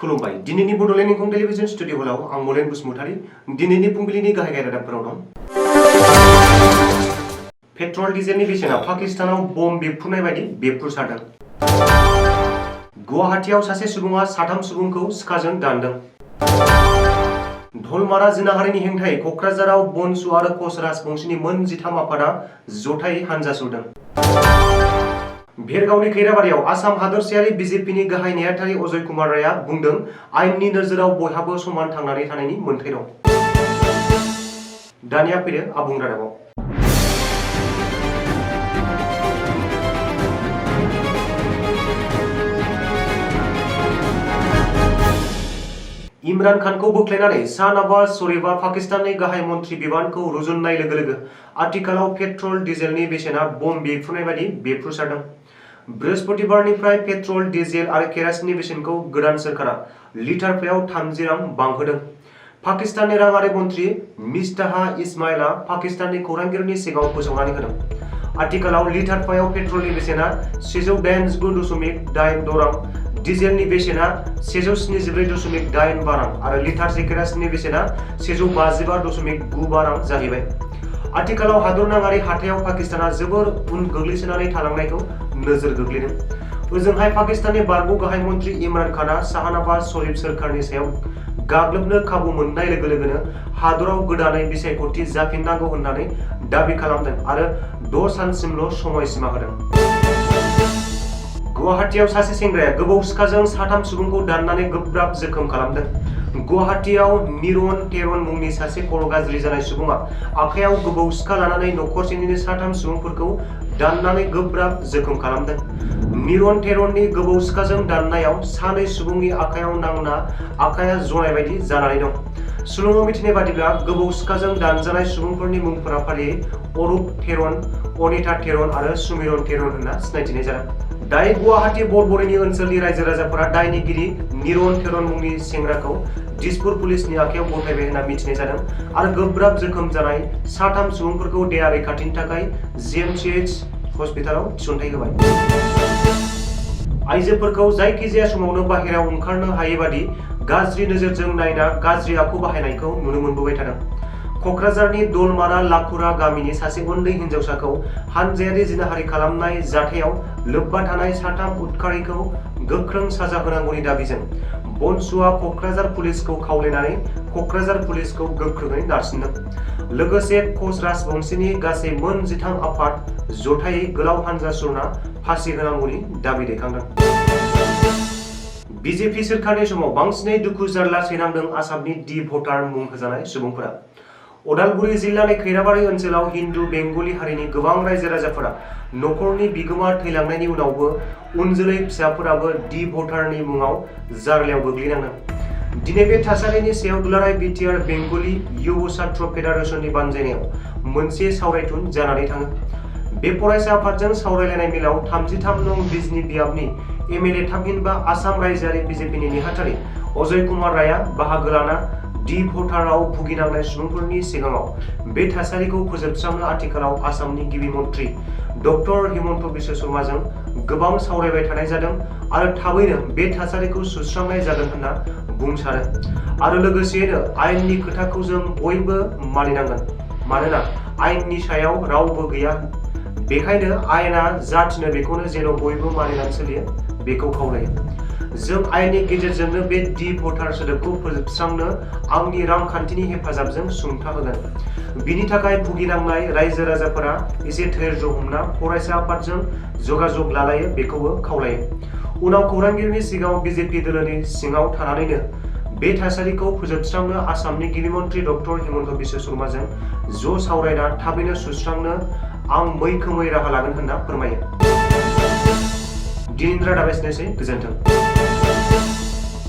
खुलुमबाय दिनैनि Bodoland इंखं television studio हलाव आं मलेन बसुमतारी दिनैनि फुंबिलिनि गाहाय रादाबफोराव दं। पेट्रल डिजेलनि बेसेना पाकिस्तानाव बम बेफ्रुनाय बायदि बेफ्रुसारदों। गुवाहाटीआव सासे सुबुङा साथाम सुबुंखौ सिखाजों दानदों। धलमारा जिनाहारिनि हेंथायै क'क्राझाराव बनसु आरो कच राजबंशीनि मोन 13 आफादा जथायै हानजा सुरदों। भेरगावनि खैराबारियाव आसाम हादरसायारि बिजेपिनि गाहाय नेहाथारि अजय कुमार रायआ बुंदों आयेननि नोजोराव बयहाबो समान थांनानै थानायनि मोन्थाइ दं। दानिया फैदो आबुं रादाबाव। इमरान खानखौ बोख्लायनानै शाह नवाज शरीफआ पाकिस्ताननि गाहाय मन्त्रि बिबानखौ रुजुननाय लोगो लोगो आथिखालाव पेट्रल डिजेलनि बेसेना बम बेफ्रुनाय बायदि बेफ्रुसारदों। बृहस्पतिबारनिफ्राय पेट्रल डिजेल आरो केरासिननि बेसेनखौ गोदान सोरखारा लिटारफायाव 30 रां बांहोदों। पाकिस्ताननि राङारि मन्त्रि मिस्ताहा इस्माइलआ पाकिस्ताननि खौरांगिरिनि सिगाङाव फोसावनानै होदों। आथिखालाव लिटारफायाव पेट्रलनि बेसेना 189.86 रां, डिजेलनि बेसेना 174.82 रां आरो लिटारसे केरासिननि बेसेना 155.92 रां जाहैबाय। आथिखालाव हादरनाङारि हाथायाव पाकिस्ताना जोबोर उन गोग्लैसोनानै थालांनायखौ नोजोर गोग्लैदों। ओजोंहाय पाकिस्ताननि बारग' गाहाय मन्त्रि इमरान खानआ शाह नवाज शरीफ सोरखारनि सायाव गाग्लोबनो खाबु मोननाय लोगो लोगोनो हादराव गोदानै बिसायख'थि जाफिननांगौ होननानै दाबि खालामदों आरो 6 सानसिमल' समायसीमा होदों। गुवाहाटीआव सासे सेंग्राया गोबौ सिखाजों साथाम सुबुंखौ दाननानै गोब्राब जोखोम खालामदों। गुवाहाटीआव निरन टेरन मुंनि सासे खर' गाज्रि जानाय सुबुङा आखायाव गोबौ सिखा लानानै नखरसेनिनो साथाम सुबुंफोरखौ दाननानै गोब्राब जोखोम खालामदों। निरन टेरननि गोबौ सिखाजों दाननायाव सानै सुबुंनि आखायाव नांना आखाया जनाय बायदि जानानै दं। सुलुङाव मिथिनाय बादिब्ला गोबौ सिखाजों दानजानाय सुबुंफोरनि मुंफोरा फारियै अरुप टेरन, अनिता टेरन आरो सुमिरन टेरन होनना सिनायथिनाय जादों। दायो गुवाहाटी बरबरिनि ओनसोलनि रायजो राजाफोरा दायनिगिरि निरन टेरन मुंनि सेंग्राखौ दिसपुर पुलिसनि आखायाव गथायबाय होनना मिथिनाय जादों आरो गोब्राब जोखोम जानाय साथाम सुबुंफोरखौ देहा रैखाथिनि थाखाय जिएमसीएच हस्पिटालाव थिसनथाय होबाय। आइजोफोरखौ जायखिजाया समावनो बाहेरायाव ओंखारनो हायै बादि गाज्रि नोजोरजों नायना गाज्रि आखु बाहायनायखौ नुनो मोनबोबाय थादों। क'क्राझारनि दलमारा लाखुरा गामिनि सासे उन्दै हिनजावसाखौ हानजायारि जिनाहारि खालामनाय जाथायाव लोब्बा थानाय साथाम उदखारिखौ गोख्रों साजा होनांगौनि दाबिजों बनसुआ क'क्राझार पुलिसखौ खावलायनानै क'क्राझार पुलिसखौ गोख्रोङै नारसिनदों। लोगोसे कच राजबंशीनि गासै मोन 13 आफाद जथायै गोलाव हानजा सुरना फासि होनांगौनि दाबि दैखांदों। बिजेपि सोरखारनि समाव बांसिनै दुखु जारला सैनांदों आसामनि डि भटार मुं होजानाय सुबुंफोरा। उदालगुरि जिल्लानि खैराबारि ओनसोलाव हिन्दु बेंगलि हारिनि गोबां रायजो राजाफोरा नखरनि बिगोमा थैलांनायनि उनावबो उनजोलै फिसाफोराबो डि भटारनि मुङाव जार्लायाव गोग्लैनांदों। दिनै बे थासारिनि सायाव दुलाराय बिटिआर बेंगलि युव छात्र फेडारेसननि बानजायनायाव मोनसे सावरायथुन जानानै थाङो। बे फरायसा आफादजों सावरायलायनाय मेलाव 33 नं बिजनि बियाबनि एमएलए थामहिनबा आसाम रायजोआरि बिजेपिनि नेहाथारि अजय कुमार रायआ बाहागो लाना डि भटाराव भुगिनांनाय सुबुंफोरनि सिगाङाव बे थासारिखौ फोजोबस्रांनो आथिखालाव आसामनि गिबि मन्त्रि डक्टर हिमन्त बिश्व शर्माजों गोबां सावरायबाय थानाय जादों आरो थाबैनो बे थासारिखौ सुस्रांनाय जागोन होनना बुंसारो आरो लोगोसेयैनो आयेननि खोथाखौ जों बयबो मानिनांगोन मानोना आयेननि सायाव रावबो गैया, बेखायनो आयेना जा थिनो बेखौनो जेन' बयबो मानिनानै सोलियो बेखौ खावलायो। जों आयेननि गेजेरजोंनो बे डि भटार सोदोबखौ फोजोबस्रांनो आंनि रांखान्थिनि हेफाजाबजों सुंथा होगोन। बिनि थाखाय भुगिनांनाय रायजो राजाफोरा एसे धैर्य हमना फरायसा आफादजों जगाजग लालायो बेखौबो खावलायो। उनाव खौरांगिरिनि सिगाङाव बिजेपि दोलोनि सिङाव थानानैनो बे थासारिखौ फोजोबस्रांनो आसामनि गिबि मन्त्रि डक्टर हिमन्त बिश्व शर्माजों ज' सावरायना थाबैनो सुस्रांनो आं मैखोमै राहा लागोन होनना फोरमायो। दिनैनि रादाबा एसेनोसै, गोजोन्थों।